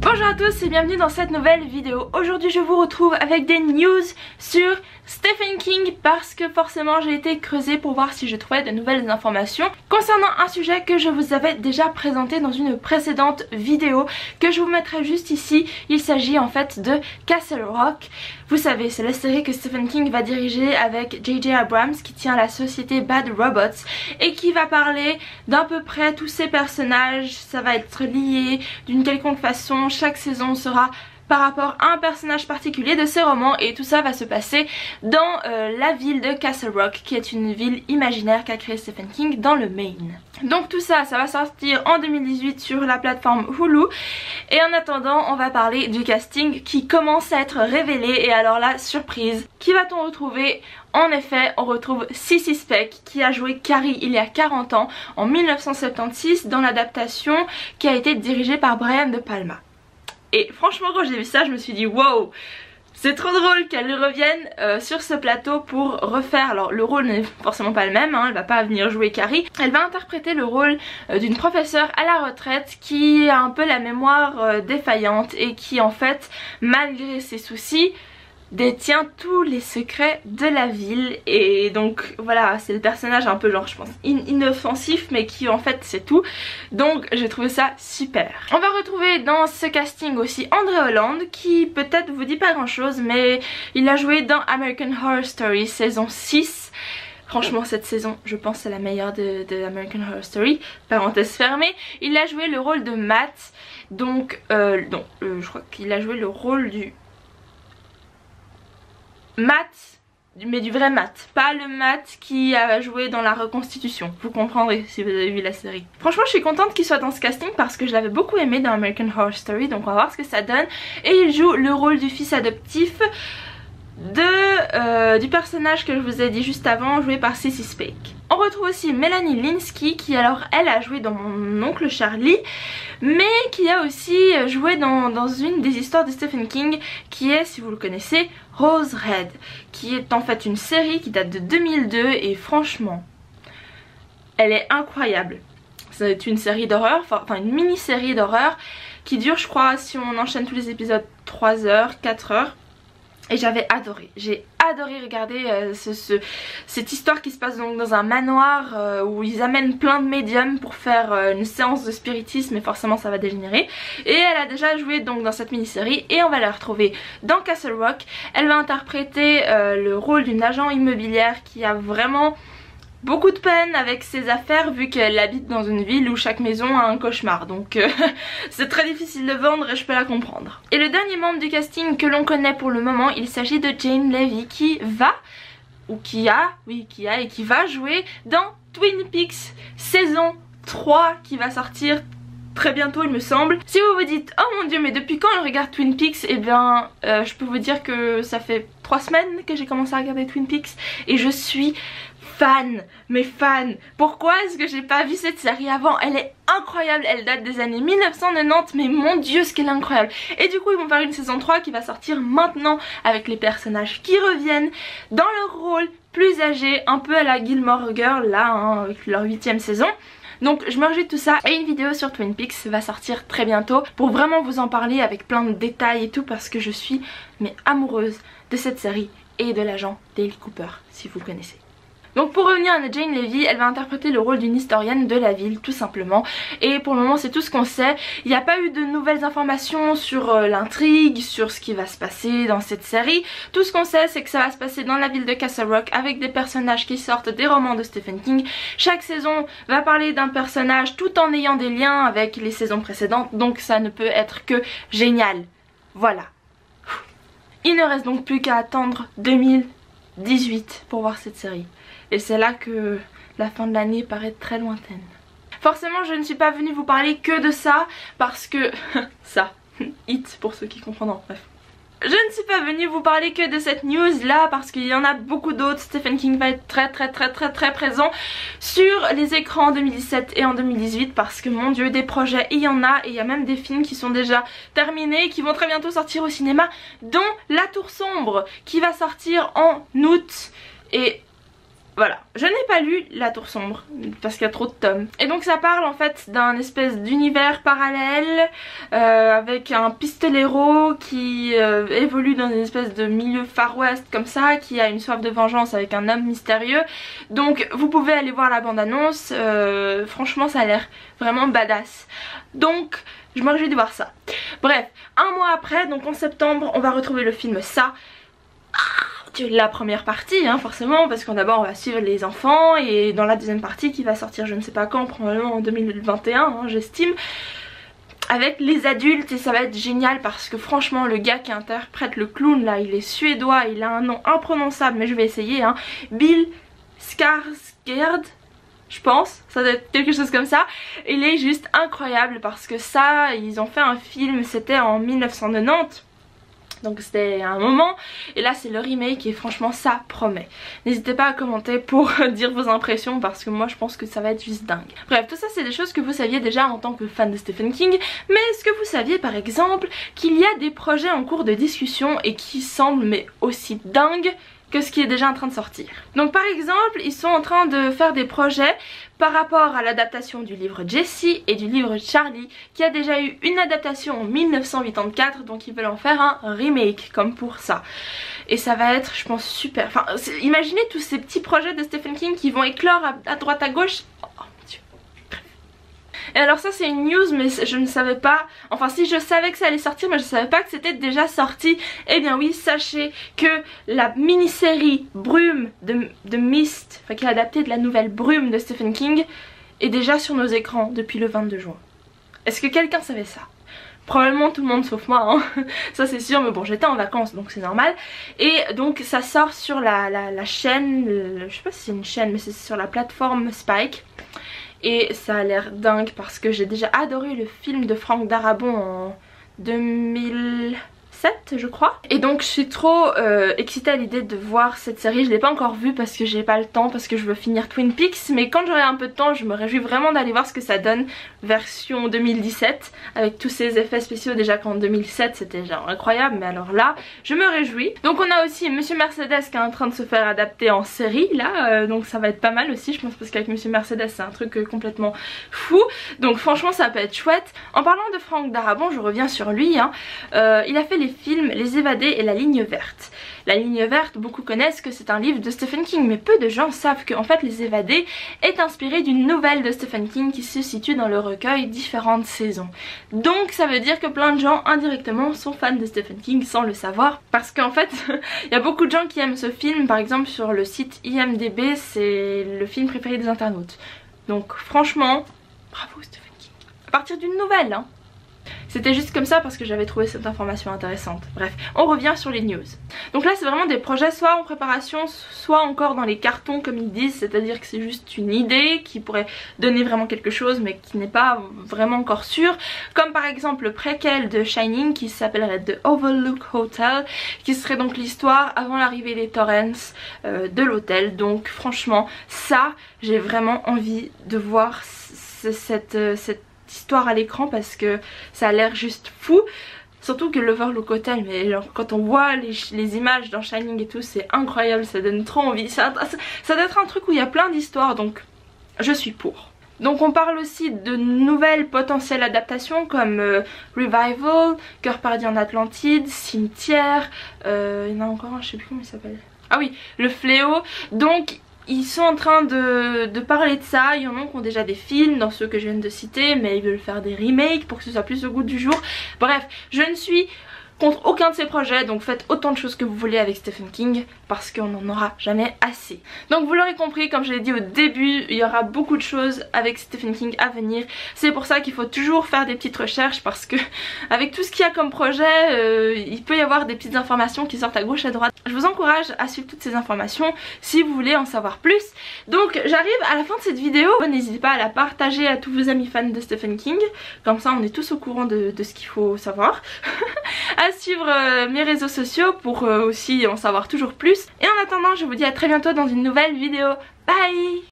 Bonjour à tous et bienvenue dans cette nouvelle vidéo. Aujourd'hui je vous retrouve avec des news sur Stephen King parce que forcément j'ai été creusée pour voir si je trouvais de nouvelles informations concernant un sujet que je vous avais déjà présenté dans une précédente vidéo que je vous mettrai juste ici. Il s'agit en fait de Castle Rock. Vous savez, c'est la série que Stephen King va diriger avec J.J. Abrams qui tient la société Bad Robots et qui va parler d'à peu près tous ces personnages. Ça va être lié d'une quelconque façon. Chaque saison sera par rapport à un personnage particulier de ces romans et tout ça va se passer dans la ville de Castle Rock qui est une ville imaginaire qu'a créé Stephen King dans le Maine. Donc tout ça, ça va sortir en 2018 sur la plateforme Hulu et en attendant on va parler du casting qui commence à être révélé et alors là, surprise, qui va-t-on retrouver? En effet, on retrouve Sissy Spacek qui a joué Carrie il y a 40 ans en 1976 dans l'adaptation qui a été dirigée par Brian De Palma. Et franchement quand j'ai vu ça je me suis dit wow, c'est trop drôle qu'elle revienne sur ce plateau pour refaire, alors le rôle n'est forcément pas le même, hein, elle va pas venir jouer Carrie. Elle va interpréter le rôle d'une professeure à la retraite qui a un peu la mémoire défaillante et qui en fait malgré ses soucis détient tous les secrets de la ville et donc voilà, c'est le personnage un peu genre je pense inoffensif mais qui en fait c'est tout, donc j'ai trouvé ça super. On va retrouver dans ce casting aussi André Holland qui peut-être vous dit pas grand chose mais il a joué dans American Horror Story saison 6. Franchement cette saison je pense c'est la meilleure de American Horror Story, parenthèse fermée. Il a joué le rôle de Matt, donc je crois qu'il a joué le rôle du Matt, mais du vrai Matt, pas le Matt qui a joué dans la reconstitution. Vous comprendrez si vous avez vu la série. Franchement je suis contente qu'il soit dans ce casting parce que je l'avais beaucoup aimé dans American Horror Story, donc on va voir ce que ça donne. Et il joue le rôle du fils adoptif du personnage que je vous ai dit juste avant, joué par Sissy Spacek. On retrouve aussi Melanie Lynskey qui alors elle a joué dans Mon oncle Charlie mais qui a aussi joué dans une des histoires de Stephen King qui est, si vous le connaissez, Rose Red, qui est en fait une série qui date de 2002 et franchement elle est incroyable. C'est une série d'horreur, enfin une mini-série d'horreur qui dure je crois si on enchaîne tous les épisodes 3 heures, 4 heures. Et j'avais adoré, j'ai adoré regarder cette histoire qui se passe donc dans un manoir où ils amènent plein de médiums pour faire une séance de spiritisme et forcément ça va dégénérer. Et elle a déjà joué donc dans cette mini-série et on va la retrouver dans Castle Rock. Elle va interpréter le rôle d'une agent immobilière qui a vraiment beaucoup de peine avec ses affaires vu qu'elle habite dans une ville où chaque maison a un cauchemar, donc c'est très difficile de vendre et je peux la comprendre. Et le dernier membre du casting que l'on connaît pour le moment, il s'agit de Jane Levy qui va jouer dans Twin Peaks saison 3 qui va sortir très bientôt il me semble. Si vous vous dites oh mon dieu mais depuis quand on regarde Twin Peaks, et bien je peux vous dire que ça fait 3 semaines que j'ai commencé à regarder Twin Peaks et je suis fan, mais fan. Pourquoi est-ce que j'ai pas vu cette série avant? Elle est incroyable, elle date des années 1990 mais mon dieu ce qu'elle est incroyable. Et du coup ils vont faire une saison 3 qui va sortir maintenant avec les personnages qui reviennent dans leur rôle plus âgés, un peu à la Gilmore Girls là hein, avec leur 8ème saison. Donc je me réjouis de tout ça et une vidéo sur Twin Peaks va sortir très bientôt pour vraiment vous en parler avec plein de détails et tout parce que je suis mais amoureuse de cette série et de l'agent Dale Cooper si vous connaissez. Donc pour revenir à Jane Levy, elle va interpréter le rôle d'une historienne de la ville tout simplement. Et pour le moment c'est tout ce qu'on sait. Il n'y a pas eu de nouvelles informations sur l'intrigue, sur ce qui va se passer dans cette série. Tout ce qu'on sait c'est que ça va se passer dans la ville de Castle Rock avec des personnages qui sortent des romans de Stephen King. Chaque saison va parler d'un personnage tout en ayant des liens avec les saisons précédentes. Donc ça ne peut être que génial. Voilà. Il ne reste donc plus qu'à attendre 2018 pour voir cette série. Et c'est là que la fin de l'année paraît très lointaine. Forcément je ne suis pas venue vous parler que de ça parce que ça, hit pour ceux qui comprendront, bref. Je ne suis pas venue vous parler que de cette news là parce qu'il y en a beaucoup d'autres. Stephen King va être très présent sur les écrans en 2017 et en 2018 parce que mon dieu des projets il y en a et il y a même des films qui sont déjà terminés et qui vont très bientôt sortir au cinéma, dont La Tour Sombre qui va sortir en août et Voilà, je n'ai pas lu La Tour Sombre parce qu'il y a trop de tomes. Et donc ça parle en fait d'un espèce d'univers parallèle avec un pistolero qui évolue dans une espèce de milieu Far West comme ça, qui a une soif de vengeance avec un homme mystérieux. Donc vous pouvez aller voir la bande-annonce, franchement ça a l'air vraiment badass. Donc je me réjouis de voir ça. Bref, un mois après, donc en septembre, on va retrouver le film Ça. La première partie hein, forcément, parce qu'on d'abord on va suivre les enfants, et dans la deuxième partie qui va sortir je ne sais pas quand, probablement en 2021 hein, j'estime, avec les adultes, et ça va être génial parce que franchement le gars qui interprète le clown là, il est suédois, il a un nom imprononçable mais je vais essayer hein, Bill Skarsgård, je pense, ça doit être quelque chose comme ça. Il est juste incroyable parce que ça, ils ont fait un film, c'était en 1990. Donc c'était un moment, et là c'est le remake et franchement ça promet. N'hésitez pas à commenter pour dire vos impressions parce que moi je pense que ça va être juste dingue. Bref, tout ça c'est des choses que vous saviez déjà en tant que fan de Stephen King, mais est-ce que vous saviez par exemple qu'il y a des projets en cours de discussion et qui semblent mais aussi dingues que ce qui est déjà en train de sortir. Donc par exemple, ils sont en train de faire des projets par rapport à l'adaptation du livre Jessie et du livre Charlie, qui a déjà eu une adaptation en 1984, donc ils veulent en faire un remake comme pour ça. Et ça va être, je pense, super. Enfin, imaginez tous ces petits projets de Stephen King qui vont éclore à droite à gauche. Et alors ça c'est une news, mais je ne savais pas, enfin si je savais que ça allait sortir mais je ne savais pas que c'était déjà sorti. Eh bien oui, sachez que la mini-série Brume de Mist, enfin qui est adaptée de la nouvelle Brume de Stephen King, est déjà sur nos écrans depuis le 22 juin. Est-ce que quelqu'un savait ça? Probablement tout le monde sauf moi hein. Ça c'est sûr, mais bon j'étais en vacances donc c'est normal. Et donc ça sort sur la chaîne, je sais pas si c'est une chaîne mais c'est sur la plateforme Spike. Et ça a l'air dingue parce que j'ai déjà adoré le film de Frank Darabont en 2007 je crois. Et donc je suis trop excitée à l'idée de voir cette série. Je l'ai pas encore vue parce que j'ai pas le temps, parce que je veux finir Twin Peaks. Mais quand j'aurai un peu de temps je me réjouis vraiment d'aller voir ce que ça donne version 2017. Avec tous ces effets spéciaux, déjà qu'en 2007 c'était genre incroyable. Mais alors là je me réjouis. Donc on a aussi Monsieur Mercedes qui est en train de se faire adapter en série là. Donc ça va être pas mal aussi je pense, parce qu'avec Monsieur Mercedes c'est un truc complètement fou. Donc franchement ça peut être chouette. En parlant de Frank Darabont, je reviens sur lui hein. Il a fait les films Les Évadés et La Ligne Verte. La Ligne Verte, beaucoup connaissent que c'est un livre de Stephen King, mais peu de gens savent que en fait Les Évadés est inspiré d'une nouvelle de Stephen King qui se situe dans le recueil Différentes saisons. Donc ça veut dire que plein de gens indirectement sont fans de Stephen King sans le savoir, parce qu'en fait il y a beaucoup de gens qui aiment ce film. Par exemple sur le site IMDb c'est le film préféré des internautes. Donc franchement bravo Stephen King. À partir d'une nouvelle hein. C'était juste comme ça parce que j'avais trouvé cette information intéressante. Bref, on revient sur les news. Donc là c'est vraiment des projets soit en préparation, soit encore dans les cartons comme ils disent. C'est-à-dire que c'est juste une idée qui pourrait donner vraiment quelque chose mais qui n'est pas vraiment encore sûre. Comme par exemple le préquel de Shining qui s'appellerait The Overlook Hotel, qui serait donc l'histoire avant l'arrivée des Torrance de l'hôtel. Donc franchement ça, j'ai vraiment envie de voir cette histoire à l'écran parce que ça a l'air juste fou. Surtout que l'Overlook Hotel, mais genre, quand on voit les images dans Shining et tout, c'est incroyable, ça donne trop envie. Ça doit être un truc où il y a plein d'histoires, donc je suis pour. Donc on parle aussi de nouvelles potentielles adaptations comme Revival, Cœur perdu en Atlantide, Cimetière, il y en a encore un, je sais plus comment il s'appelle. Ah oui, Le Fléau. Donc ils sont en train de parler de ça. Il y en a qui ont déjà des films dans ceux que je viens de citer, mais ils veulent faire des remakes pour que ce soit plus au goût du jour. Bref, je ne suis contre aucun de ces projets, donc faites autant de choses que vous voulez avec Stephen King parce qu'on n'en aura jamais assez. Donc vous l'aurez compris, comme je l'ai dit au début, il y aura beaucoup de choses avec Stephen King à venir. C'est pour ça qu'il faut toujours faire des petites recherches parce que avec tout ce qu'il y a comme projet, il peut y avoir des petites informations qui sortent à gauche à droite. Je vous encourage à suivre toutes ces informations si vous voulez en savoir plus. Donc j'arrive à la fin de cette vidéo, n'hésitez pas à la partager à tous vos amis fans de Stephen King, comme ça on est tous au courant de ce qu'il faut savoir. À suivre mes réseaux sociaux pour aussi en savoir toujours plus. Et en attendant, je vous dis à très bientôt dans une nouvelle vidéo. Bye!